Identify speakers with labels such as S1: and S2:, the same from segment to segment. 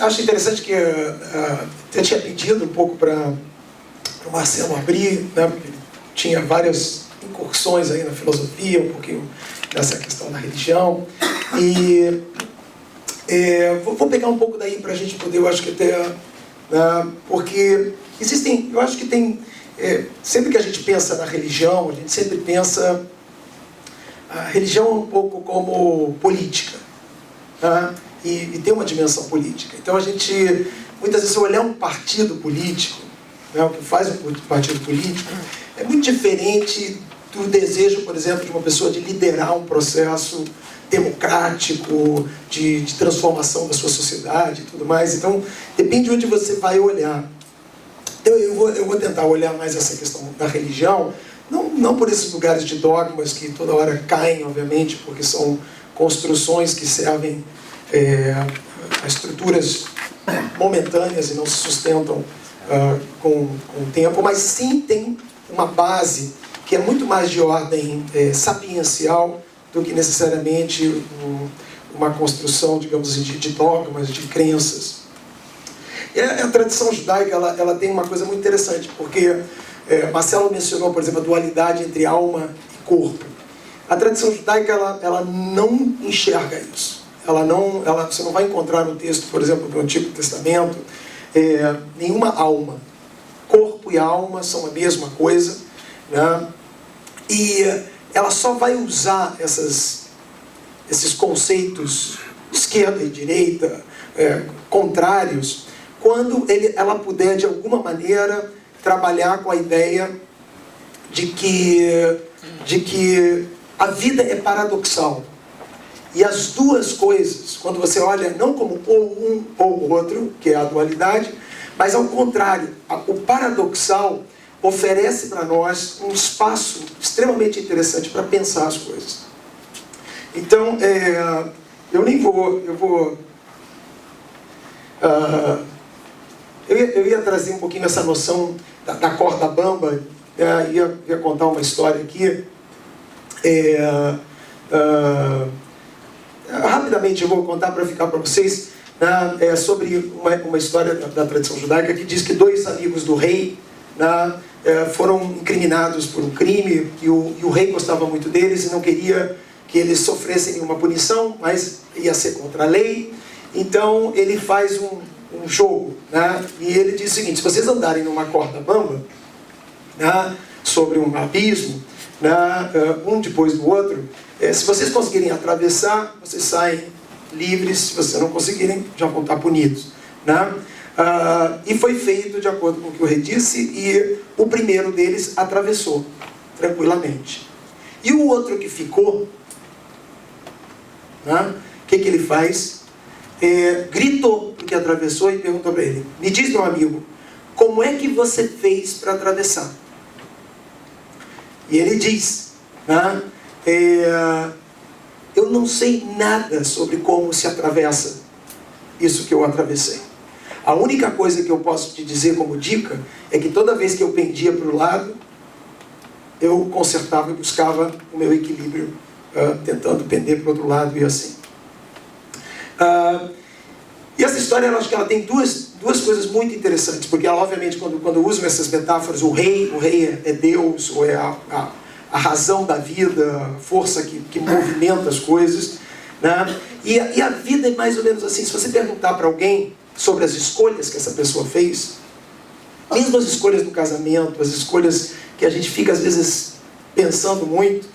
S1: acho interessante que eu tinha pedido um pouco para o Marcelo abrir, né, porque ele tinha várias incursões aí na filosofia, um pouquinho dessa questão da religião. E vou pegar um pouco daí para a gente poder, eu acho que até... porque existem, eu acho que tem... sempre que a gente pensa na religião, a gente sempre pensa a religião um pouco como política, tá? E tem uma dimensão política. Então a gente, muitas vezes, olhar um partido político, né, o que faz um partido político, é muito diferente do desejo, por exemplo, de uma pessoa de liderar um processo democrático, de transformação da sua sociedade e tudo mais. Então, depende de onde você vai olhar. Então, eu vou tentar olhar mais essa questão da religião, não por esses lugares de dogmas que toda hora caem, obviamente, porque são construções que servem a estruturas momentâneas e não se sustentam com o tempo, mas sim tem uma base que é muito mais de ordem sapiencial do que necessariamente uma construção, digamos assim, de dogmas, de crenças. E a tradição judaica ela tem uma coisa muito interessante, porque Marcelo mencionou, por exemplo, a dualidade entre alma e corpo. A tradição judaica ela não enxerga isso. Você não vai encontrar no texto, por exemplo, do Antigo Testamento, nenhuma alma. Corpo e alma são a mesma coisa, né? E ela só vai usar esses conceitos de esquerda e direita, contrários, quando ela puder, de alguma maneira, trabalhar com a ideia de que a vida é paradoxal. E as duas coisas, quando você olha não como ou um ou o outro, que é a dualidade, mas ao contrário, o paradoxal oferece para nós um espaço extremamente interessante para pensar as coisas. Então, eu ia trazer um pouquinho essa noção da corda bamba, ia contar uma história aqui. Rapidamente eu vou contar para ficar para vocês, sobre uma história da tradição judaica que diz que dois amigos do rei foram incriminados por um crime e o rei gostava muito deles e não queria que eles sofressem nenhuma punição, mas ia ser contra a lei. Então ele faz um jogo, e ele diz o seguinte: se vocês andarem numa corda bamba, sobre um abismo, um depois do outro, se vocês conseguirem atravessar, vocês saem livres. Se vocês não conseguirem, já vão estar punidos, e foi feito de acordo com o que o rei disse, e o primeiro deles atravessou tranquilamente. E o outro que ficou, o que ele faz? Gritou porque atravessou e perguntou para ele: me diz, meu amigo, como é que você fez para atravessar? E ele diz: eu não sei nada sobre como se atravessa isso que eu atravessei. A única coisa que eu posso te dizer como dica é que toda vez que eu pendia para o lado, eu consertava e buscava o meu equilíbrio, tentando pender para o outro lado e assim. E essa história, eu acho que ela tem duas coisas muito interessantes, porque ela, obviamente, quando usam essas metáforas, o rei é Deus, ou é a razão da vida, a força que movimenta as coisas, e a vida é mais ou menos assim. Se você perguntar para alguém sobre as escolhas que essa pessoa fez, mesmo as escolhas do casamento, as escolhas que a gente fica às vezes pensando muito,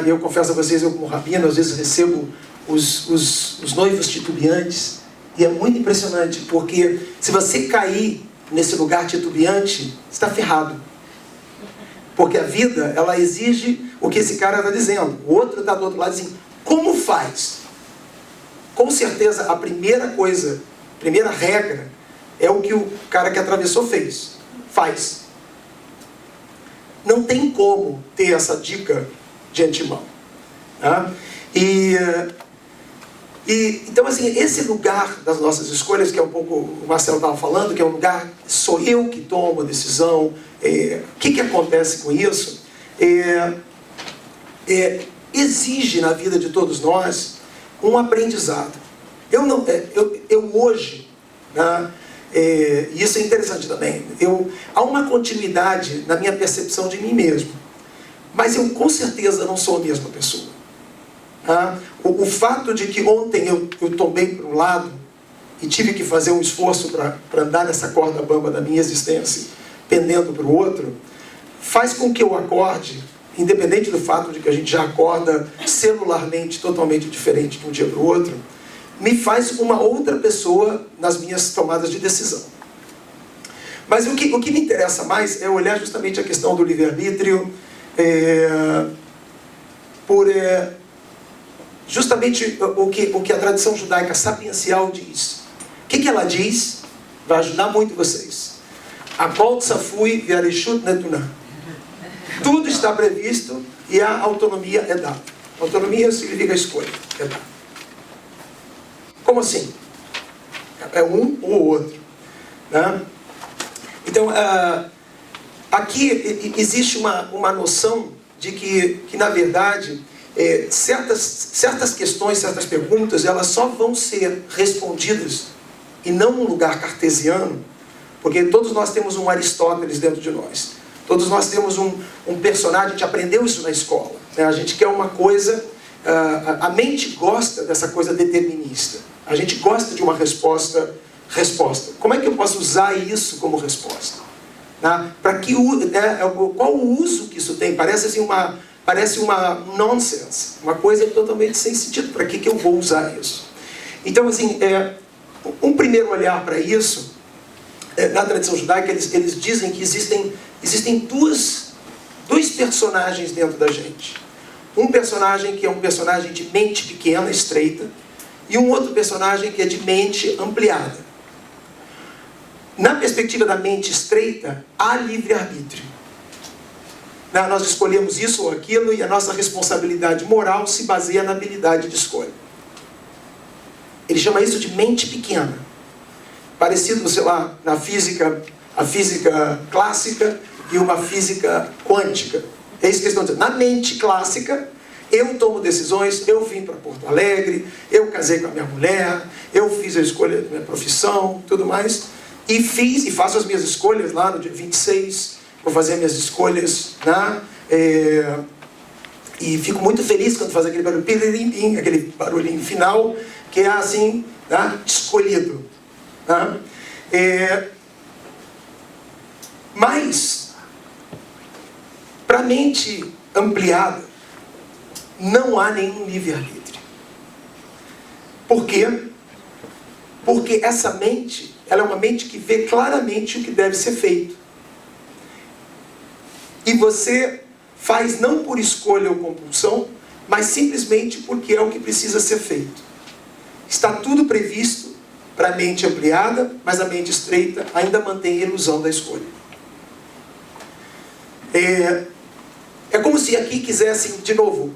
S1: e eu confesso a vocês, eu como rabino, às vezes recebo os noivos titubeantes, e é muito impressionante, porque se você cair nesse lugar titubeante, você está ferrado. Porque a vida, ela exige o que esse cara está dizendo. O outro está do outro lado assim: como faz? Com certeza, a primeira regra, é o que o cara que atravessou faz. Não tem como ter essa dica de antemão. Então, assim, esse lugar das nossas escolhas, que é um pouco o Marcelo estava falando, que é um lugar, sou eu que tomo a decisão. O que acontece com isso? Exige na vida de todos nós um aprendizado. Eu hoje Né? E isso é interessante também. Há uma continuidade na minha percepção de mim mesmo, mas eu com certeza não sou a mesma pessoa. O fato de que ontem eu tombei para um lado e tive que fazer um esforço para andar nessa corda bamba da minha existência, pendendo para o outro, faz com que eu acorde, independente do fato de que a gente já acorda celularmente totalmente diferente de um dia para o outro, me faz uma outra pessoa nas minhas tomadas de decisão. Mas o que me interessa mais é olhar justamente a questão do livre-arbítrio, justamente o que a tradição judaica sapiencial diz. O que ela diz? Vai ajudar muito vocês. Akol tzafui ve'areshut netunah. Tudo está previsto e a autonomia é dada. Autonomia significa escolha, é dada. Como assim? É um ou outro. Né? Então, aqui existe uma noção de que na verdade, certas questões, certas perguntas, elas só vão ser respondidas, e não num lugar cartesiano, porque todos nós temos um Aristóteles dentro de nós. Todos nós temos um personagem, a gente aprendeu isso na escola. Né? A gente quer uma coisa, a mente gosta dessa coisa determinista. A gente gosta de uma resposta. Como é que eu posso usar isso como resposta? Né? Qual o uso que isso tem? Parece uma nonsense, uma coisa totalmente sem sentido. Para que eu vou usar isso? Então, assim, um primeiro olhar para isso, na tradição judaica, eles dizem que existem dois personagens dentro da gente. Um personagem que é um personagem de mente pequena, estreita, e um outro personagem que é de mente ampliada. Na perspectiva da mente estreita, há livre-arbítrio. Nós escolhemos isso ou aquilo, e a nossa responsabilidade moral se baseia na habilidade de escolha. Ele chama isso de mente pequena. Parecido, sei lá, na física, a física clássica e uma física quântica. É isso que eles estão dizendo. Na mente clássica, eu tomo decisões, eu vim para Porto Alegre, eu casei com a minha mulher, eu fiz a escolha da minha profissão, tudo mais, e faço as minhas escolhas lá no dia 26, vou fazer as minhas escolhas, né? E fico muito feliz quando faz aquele barulhinho, aquele barulhinho final, que é assim, né? Escolhido. Né? Mas, para a mente ampliada, não há nenhum livre-arbítrio. Por quê? Porque essa mente, ela é uma mente que vê claramente o que deve ser feito. E você faz não por escolha ou compulsão, mas simplesmente porque é o que precisa ser feito. Está tudo previsto para a mente ampliada, mas a mente estreita ainda mantém a ilusão da escolha. É como se aqui quisessem, de novo,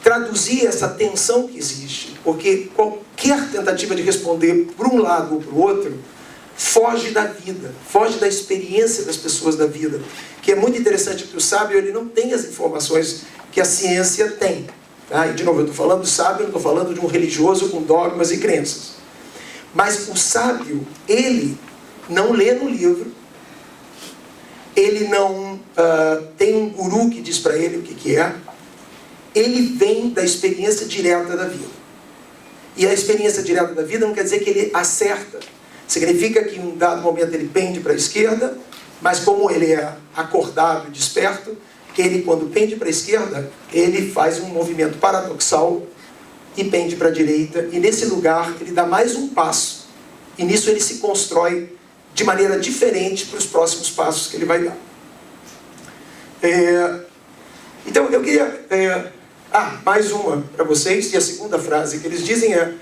S1: traduzir essa tensão que existe, porque qualquer tentativa de responder por um lado ou para o outro foge da vida, foge da experiência das pessoas da vida, que é muito interessante, porque o sábio ele não tem as informações que a ciência tem. Tá? E de novo, eu estou falando do sábio, não estou falando de um religioso com dogmas e crenças. Mas o sábio, ele não lê no livro, ele não tem um guru que diz para ele o que é, ele vem da experiência direta da vida. E a experiência direta da vida não quer dizer que ele acerta. Significa que em um dado momento ele pende para a esquerda, mas como ele é acordado e desperto, ele, quando pende para a esquerda, ele faz um movimento paradoxal e pende para a direita, e nesse lugar ele dá mais um passo, e nisso ele se constrói de maneira diferente para os próximos passos que ele vai dar. Então eu queria... mais uma para vocês, e a segunda frase que eles dizem é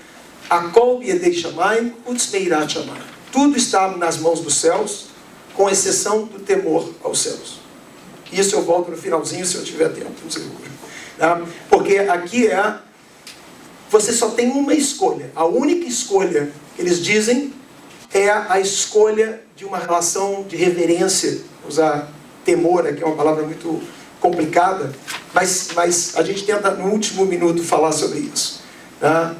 S1: Akol biedei shamayim utzmeirat shamayim. Tudo está nas mãos dos céus, com exceção do temor aos céus. Isso eu volto no finalzinho, se eu tiver tempo, não seguro. Tá? Porque aqui você só tem uma escolha. A única escolha que eles dizem é a escolha de uma relação de reverência. Usar temor, que é uma palavra muito complicada, mas a gente tenta no último minuto falar sobre isso. Tá?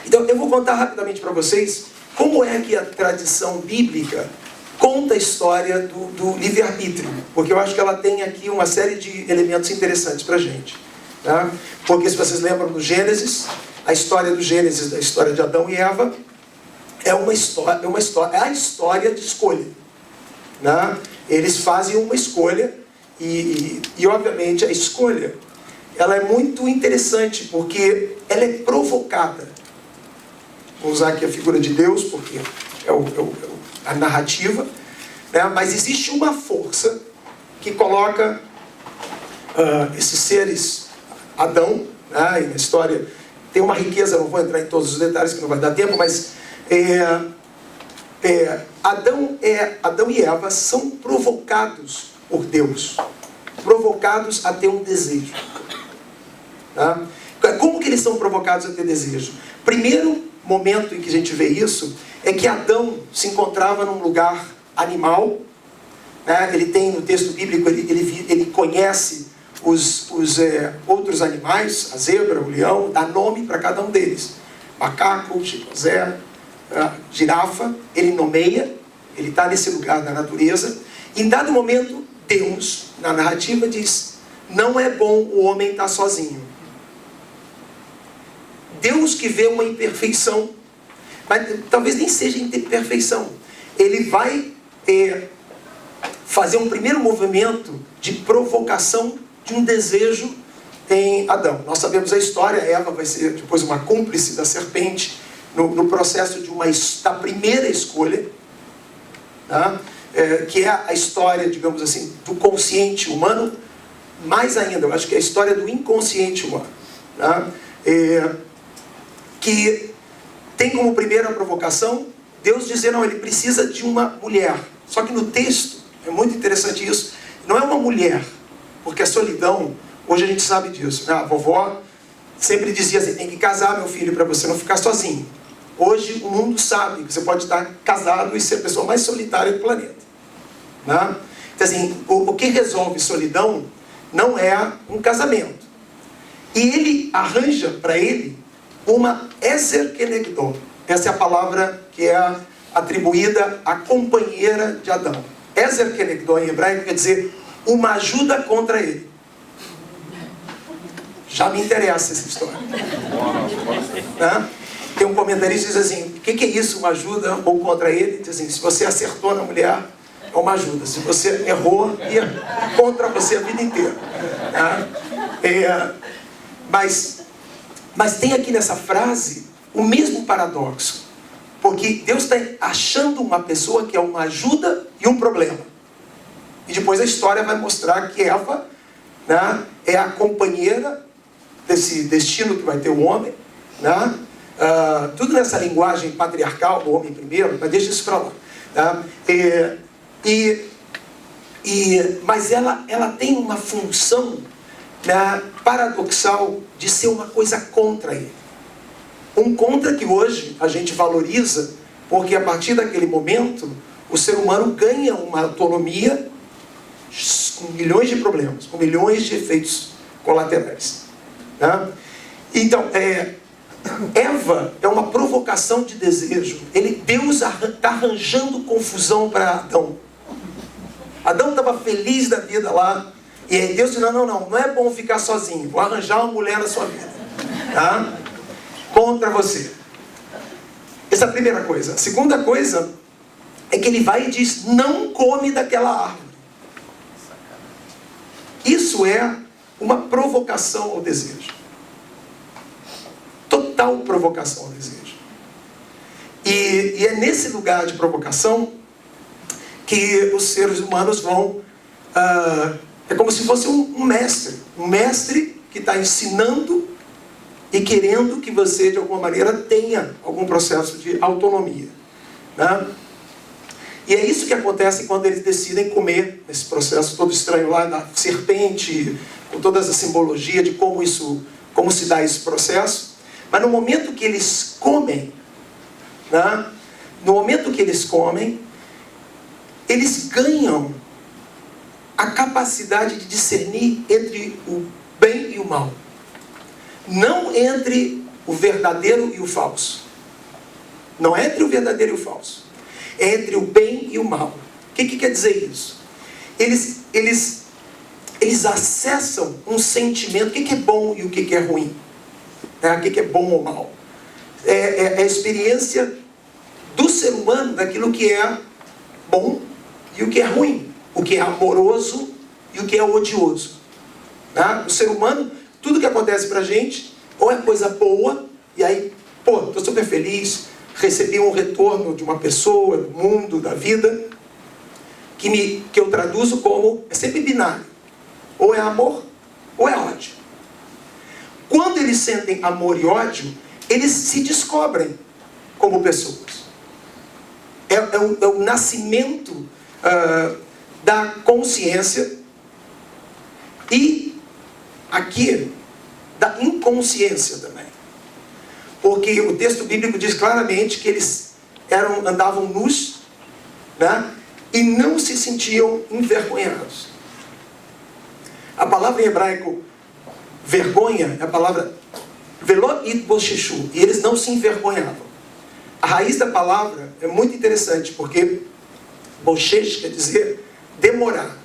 S1: Então, eu vou contar rapidamente para vocês como é que a tradição bíblica conta a história do livre-arbítrio, porque eu acho que ela tem aqui uma série de elementos interessantes para a gente. Tá? Porque se vocês lembram do Gênesis, a história do Gênesis, da história de Adão e Eva, é a história de escolha. Né? Eles fazem uma escolha e obviamente a escolha ela é muito interessante porque ela é provocada. Vou usar aqui a figura de Deus porque é a narrativa, né? Mas existe uma força que coloca esses seres, Adão, né? E na história tem uma riqueza, não vou entrar em todos os detalhes que não vai dar tempo, mas Adão e Eva são provocados por Deus, provocados a ter um desejo. Tá? Como que eles são provocados a ter desejo? Primeiro momento em que a gente vê isso é que Adão se encontrava num lugar animal, né? Ele tem no texto bíblico, ele conhece os outros animais, a zebra, o leão, dá nome para cada um deles. Macaco, chimpanzé, girafa, ele nomeia, ele está nesse lugar da natureza. E em dado momento, Deus, na narrativa, diz: não é bom o homem estar sozinho. Deus que vê uma imperfeição, mas talvez nem seja imperfeição, ele vai fazer um primeiro movimento de provocação de um desejo em Adão. Nós sabemos a história, Eva vai ser depois uma cúmplice da serpente no processo da primeira escolha, tá? Que é a história, digamos assim, do consciente humano, mais ainda, eu acho que é a história do inconsciente humano, tá? Que tem como primeira provocação Deus dizer, não, ele precisa de uma mulher. Só que no texto, é muito interessante isso, não é uma mulher, porque a solidão, hoje a gente sabe disso, né? A vovó sempre dizia assim, tem que casar, meu filho, para você não ficar sozinho. Hoje o mundo sabe que você pode estar casado e ser a pessoa mais solitária do planeta. Né? Então assim, o que resolve solidão não é um casamento. E ele arranja para ele uma Ezer Kenegdó. Essa é a palavra que é atribuída à companheira de Adão. Ezer Kenegdó em hebraico quer dizer uma ajuda contra ele. Já me interessa essa história. Né? Tem um comentarista que diz assim, o que é isso, uma ajuda ou contra ele? Diz assim, se você acertou na mulher, é uma ajuda. Se você errou, ia contra você a vida inteira. Tá? Mas tem aqui nessa frase o mesmo paradoxo. Porque Deus está achando uma pessoa que é uma ajuda e um problema. E depois a história vai mostrar que Eva, né, é a companheira desse destino que vai ter o homem. Né? Tudo nessa linguagem patriarcal, do homem primeiro, mas deixa isso para lá. Tá? Mas ela tem uma função, né, paradoxal de ser uma coisa contra ele. Um contra que hoje a gente valoriza, porque a partir daquele momento o ser humano ganha uma autonomia com milhões de problemas, com milhões de efeitos colaterais. Tá? Então, Eva é uma provocação de desejo. Deus está arranjando confusão para Adão. Adão estava feliz da vida lá. E aí Deus disse, não é bom ficar sozinho. Vou arranjar uma mulher na sua vida. Tá? Contra você. Essa é a primeira coisa. A segunda coisa é que ele vai e diz, não come daquela árvore. Isso é uma provocação ao desejo. Total provocação ao desejo. E é nesse lugar de provocação que os seres humanos vão... é como se fosse um mestre. Um mestre que está ensinando e querendo que você, de alguma maneira, tenha algum processo de autonomia. Né? E é isso que acontece quando eles decidem comer, esse processo todo estranho lá da serpente, com toda essa simbologia de como se dá esse processo. Mas no momento que eles comem, né? No momento que eles comem, eles ganham a capacidade de discernir entre o bem e o mal. Não entre o verdadeiro e o falso. Não é entre o verdadeiro e o falso. É entre o bem e o mal. O que quer dizer isso? Eles acessam um sentimento. O que é bom e o que é ruim? O que é bom ou mal? É a experiência do ser humano daquilo que é bom e o que é ruim. O que é amoroso e o que é odioso. O ser humano, tudo que acontece pra gente, ou é coisa boa, e aí, estou super feliz, recebi um retorno de uma pessoa, do mundo, da vida, que eu traduzo como, é sempre binário. Ou é amor, ou é ódio. Quando eles sentem amor e ódio, eles se descobrem como pessoas. É o nascimento da consciência e, aqui, da inconsciência também. Porque o texto bíblico diz claramente que eles andavam nus, e não se sentiam envergonhados. A palavra em hebraico vergonha é a palavra velo itboshechu, e eles não se envergonhavam. A raiz da palavra é muito interessante, porque boshesh quer dizer demorar.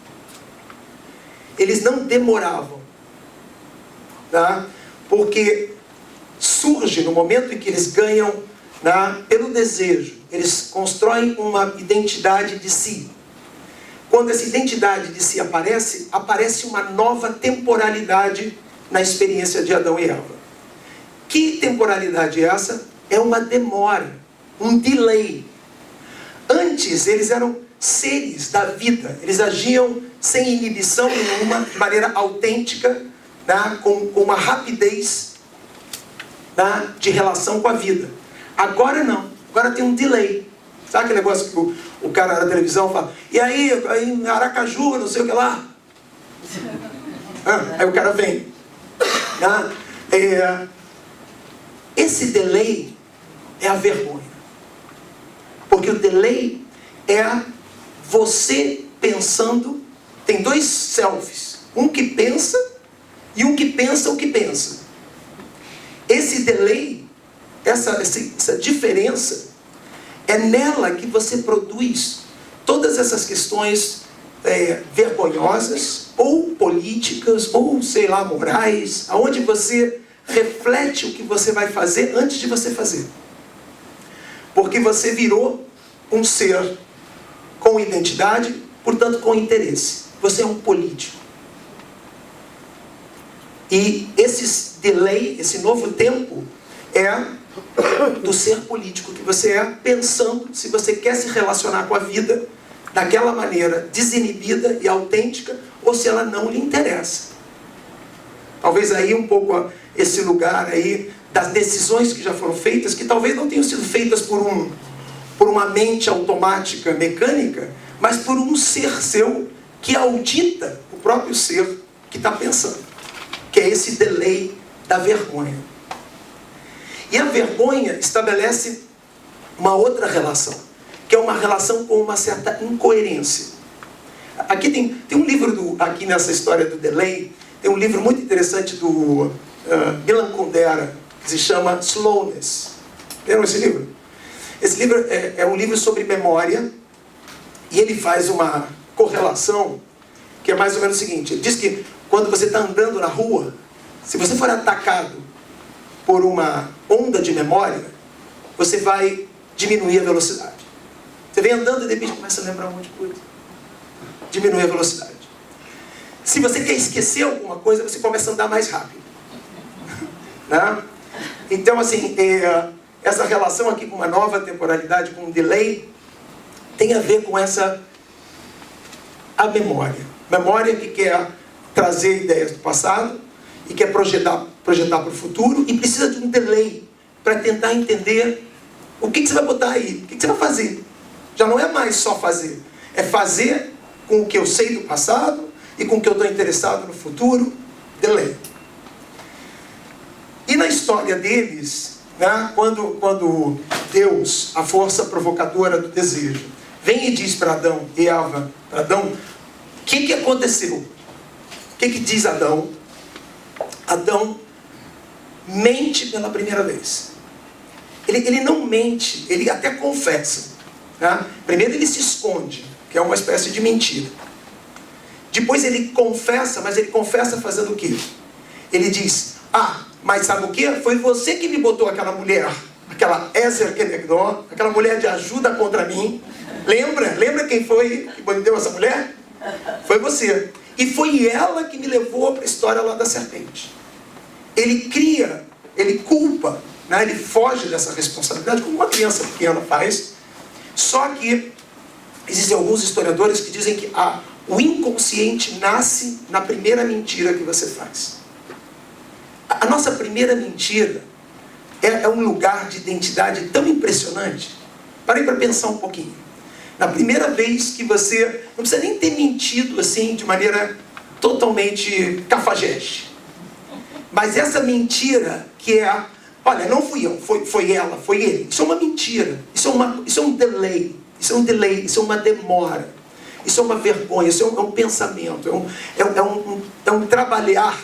S1: Eles não demoravam, porque surge no momento em que eles ganham pelo desejo. Eles constroem uma identidade de si. Quando essa identidade de si aparece uma nova temporalidade na experiência de Adão e Eva. Que temporalidade é essa? É uma demora, um delay. Antes eles eram seres da vida, eles agiam sem inibição nenhuma, de maneira autêntica, com uma rapidez de relação com a vida. Agora não, agora tem um delay. Sabe aquele negócio que o cara na televisão fala, e aí em Aracaju, não sei o que lá. Aí o cara vem. Esse delay é a vergonha. Porque o delay é você pensando. Tem dois selfies. Um que pensa e um que pensa o que pensa. Esse delay, essa diferença, é nela que você produz todas essas questões vergonhosas, ou políticas, ou sei lá, morais, aonde você reflete o que você vai fazer antes de você fazer. Porque você virou um ser com identidade, portanto com interesse. Você é um político. E esse delay, esse novo tempo, é do ser político que você é, pensando se você quer se relacionar com a vida daquela maneira desinibida e autêntica, ou se ela não lhe interessa. Talvez aí um pouco esse lugar aí das decisões que já foram feitas, que talvez não tenham sido feitas por uma mente automática, mecânica, mas por um ser seu que audita o próprio ser que está pensando, que é esse delay da vergonha. E a vergonha estabelece uma outra relação, que é uma relação com uma certa incoerência. Aqui tem um livro, aqui nessa história do delay, tem um livro muito interessante do Milan Kundera, que se chama Slowness. Viram esse livro? Esse livro é um livro sobre memória, e ele faz uma correlação, que é mais ou menos o seguinte. Ele diz que quando você está andando na rua, se você for atacado por uma onda de memória, você vai diminuir a velocidade. Você vem andando e de repente começa a lembrar um monte de coisa. Diminui a velocidade. Se você quer esquecer alguma coisa, você começa a andar mais rápido. Então, assim, essa relação aqui com uma nova temporalidade, com um delay, tem a ver com a memória. Memória que quer trazer ideias do passado e quer projetar para o futuro, e precisa de um delay para tentar entender o que você vai botar aí, o que você vai fazer. Já não é mais só fazer, é fazer com o que eu sei do passado e com o que eu estou interessado no futuro. Delay. E na história deles, quando Deus, a força provocadora do desejo, vem e diz para Adão e Eva, o que aconteceu? O que diz Adão? Adão mente pela primeira vez. Ele não mente, ele até confessa. Tá? Primeiro ele se esconde, que é uma espécie de mentira. Depois ele confessa, mas ele confessa fazendo o quê? Ele diz, mas sabe o quê? Foi você que me botou aquela mulher, aquela Ezer Kenegdó, aquela mulher de ajuda contra mim. Lembra quem foi que me deu essa mulher? Foi você. E foi ela que me levou para a história lá da serpente. Ele cria, ele culpa, né? Ele foge dessa responsabilidade, como uma criança pequena faz. Só que existem alguns historiadores que dizem que o inconsciente nasce na primeira mentira que você faz. A nossa primeira mentira é um lugar de identidade tão impressionante. Parei para pensar um pouquinho. Na primeira vez que você não precisa nem ter mentido assim de maneira totalmente cafajeste. Mas essa mentira que é, olha, não fui eu, foi ela, foi ele. Isso é uma mentira. Isso é um delay. Isso é uma demora. Isso é uma vergonha. Isso é um pensamento. É um trabalhar,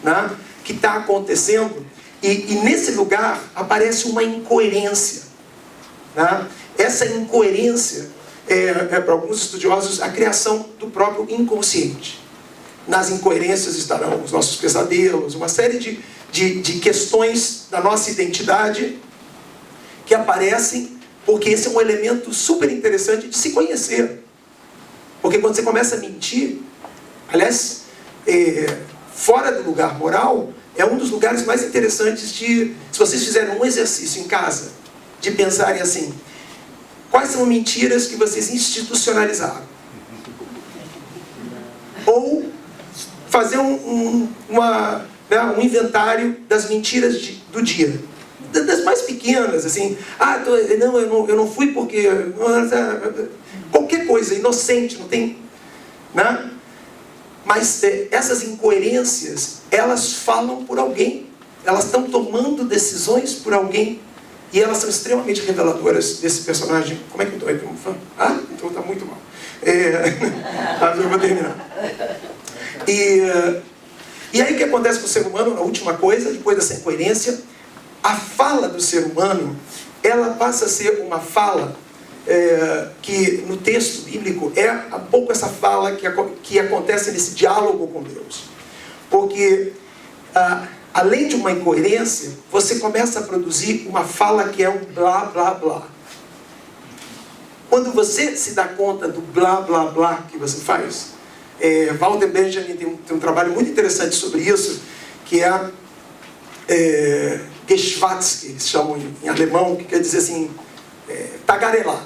S1: né, que está acontecendo. E nesse lugar aparece uma incoerência. Né? Essa incoerência para alguns estudiosos, a criação do próprio inconsciente. Nas incoerências estarão os nossos pesadelos, uma série de questões da nossa identidade que aparecem, porque esse é um elemento super interessante de se conhecer. Porque quando você começa a mentir, aliás, fora do lugar moral, é um dos lugares mais interessantes se vocês fizerem um exercício em casa, de pensarem assim, quais são mentiras que vocês institucionalizaram? Ou fazer um inventário das mentiras do dia. Das mais pequenas, assim, eu não fui porque... Qualquer coisa, inocente, não tem... Né? Mas essas incoerências, elas falam por alguém. Elas estão tomando decisões por alguém. E elas são extremamente reveladoras desse personagem. Como é que eu estou aí como fã? Então está muito mal. Mas eu vou terminar. E aí o que acontece com o ser humano? A última coisa, depois dessa incoerência, a fala do ser humano, ela passa a ser uma fala que no texto bíblico é um pouco essa fala que acontece nesse diálogo com Deus. Porque além de uma incoerência, você começa a produzir uma fala que é um blá, blá, blá. Quando você se dá conta do blá, blá, blá que você faz, Walter Benjamin tem um trabalho muito interessante sobre isso, que é Geschwatz, que eles chamam em alemão, que quer dizer assim, tagarelar.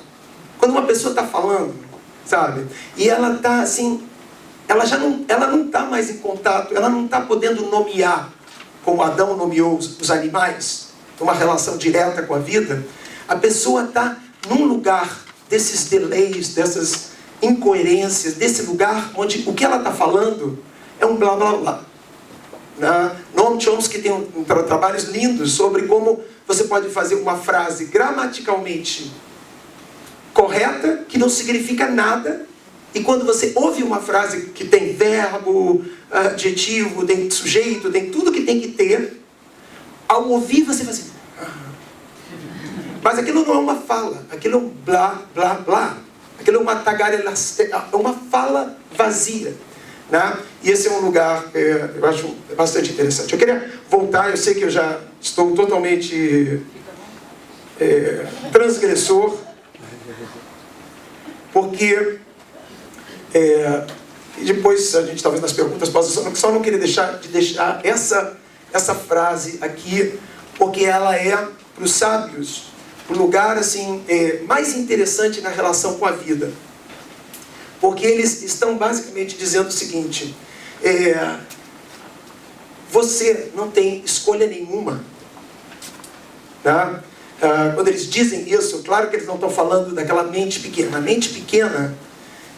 S1: Quando uma pessoa está falando, sabe, e ela está assim, ela não está mais em contato, ela não está podendo nomear, como Adão nomeou os animais, uma relação direta com a vida, a pessoa está num lugar desses delays, dessas incoerências, desse lugar onde o que ela está falando é um blá blá blá. Noam Chomsky tem trabalhos lindos sobre como você pode fazer uma frase gramaticalmente correta, que não significa nada, e quando você ouve uma frase que tem verbo, adjetivo, tem sujeito, tem tudo que tem que ter, ao ouvir você faz assim, mas aquilo não é uma fala, aquilo é um blá, blá, blá. Aquilo é uma tagarelação, é uma fala vazia. Né? E esse é um lugar, eu acho bastante interessante. Eu queria voltar, eu sei que eu já estou totalmente transgressor, porque depois a gente talvez nas perguntas possa, só não queria deixar essa frase aqui, porque ela é para os sábios o lugar assim, mais interessante na relação com a vida. Porque eles estão basicamente dizendo o seguinte, você não tem escolha nenhuma. Tá? Quando eles dizem isso, claro que eles não estão falando daquela mente pequena. A mente pequena,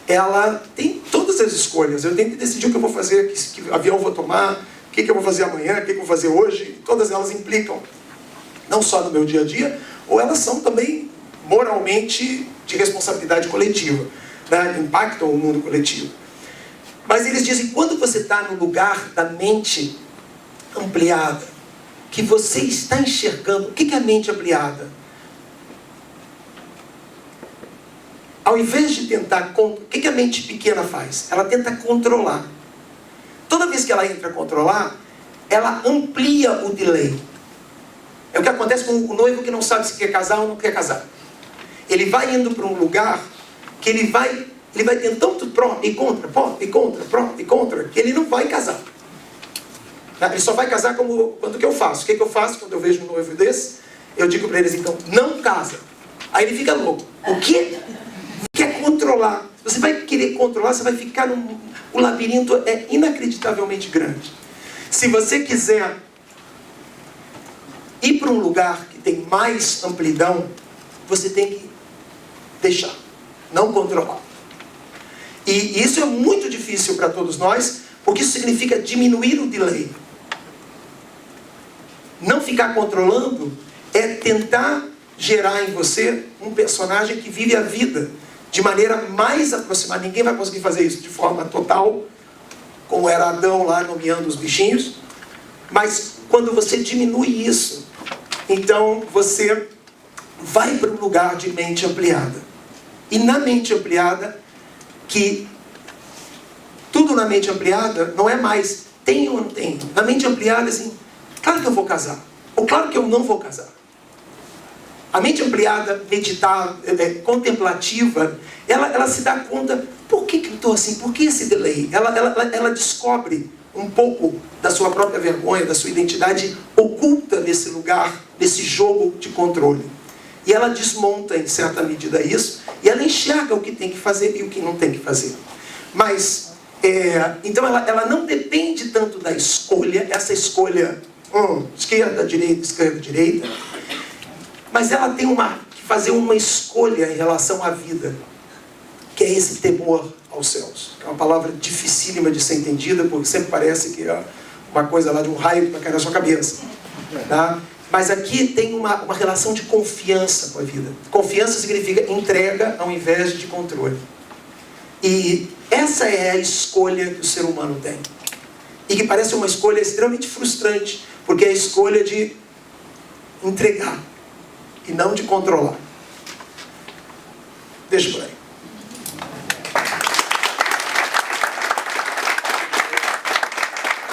S1: ela tem todas as escolhas. Eu tenho que decidir o que eu vou fazer, que avião eu vou tomar, o que eu vou fazer amanhã, o que eu vou fazer hoje. Todas elas implicam, não só no meu dia a dia, ou elas são também moralmente de responsabilidade coletiva, né? Impactam o mundo coletivo. Mas eles dizem, quando você está no lugar da mente ampliada, que você está enxergando. O que é a mente ampliada? Ao invés de tentar... O que a mente pequena faz? Ela tenta controlar. Toda vez que ela entra a controlar, ela amplia o delay. É o que acontece com o noivo que não sabe se quer casar ou não quer casar. Ele vai indo para um lugar que ele vai tentando pró e contra, pró e contra, pró e contra, que ele não vai casar. Ele só vai casar quando que eu faço. O que eu faço quando eu vejo um noivo desse? Eu digo para eles, então, não casa. Aí ele fica louco. O quê? Quer controlar. Você vai querer controlar, você vai ficar o labirinto é inacreditavelmente grande. Se você quiser ir para um lugar que tem mais amplidão, você tem que deixar, não controlar. E isso é muito difícil para todos nós, porque isso significa diminuir o delay. Não ficar controlando é tentar gerar em você um personagem que vive a vida de maneira mais aproximada. Ninguém vai conseguir fazer isso de forma total, como era Adão lá nomeando os bichinhos. Mas quando você diminui isso, então você vai para um lugar de mente ampliada. E na mente ampliada, que tudo na mente ampliada não é mais tem ou não tem. Na mente ampliada, assim, claro que eu vou casar, ou claro que eu não vou casar. A mente ampliada, meditada, contemplativa, ela se dá conta, por que eu estou assim? Por que esse delay? Ela descobre um pouco da sua própria vergonha, da sua identidade oculta nesse lugar, nesse jogo de controle. E ela desmonta, em certa medida, isso, e ela enxerga o que tem que fazer e o que não tem que fazer. Mas, então ela não depende tanto da escolha, essa escolha, esquerda, direita, mas ela tem que fazer uma escolha em relação à vida, que é esse temor aos céus. É uma palavra dificílima de ser entendida, porque sempre parece que é uma coisa lá de um raio que vai cair na sua cabeça. Tá? Mas aqui tem uma relação de confiança com a vida. Confiança significa entrega ao invés de controle. E essa é a escolha que o ser humano tem. E que parece uma escolha extremamente frustrante, porque é a escolha de entregar e não de controlar. Deixa por aí.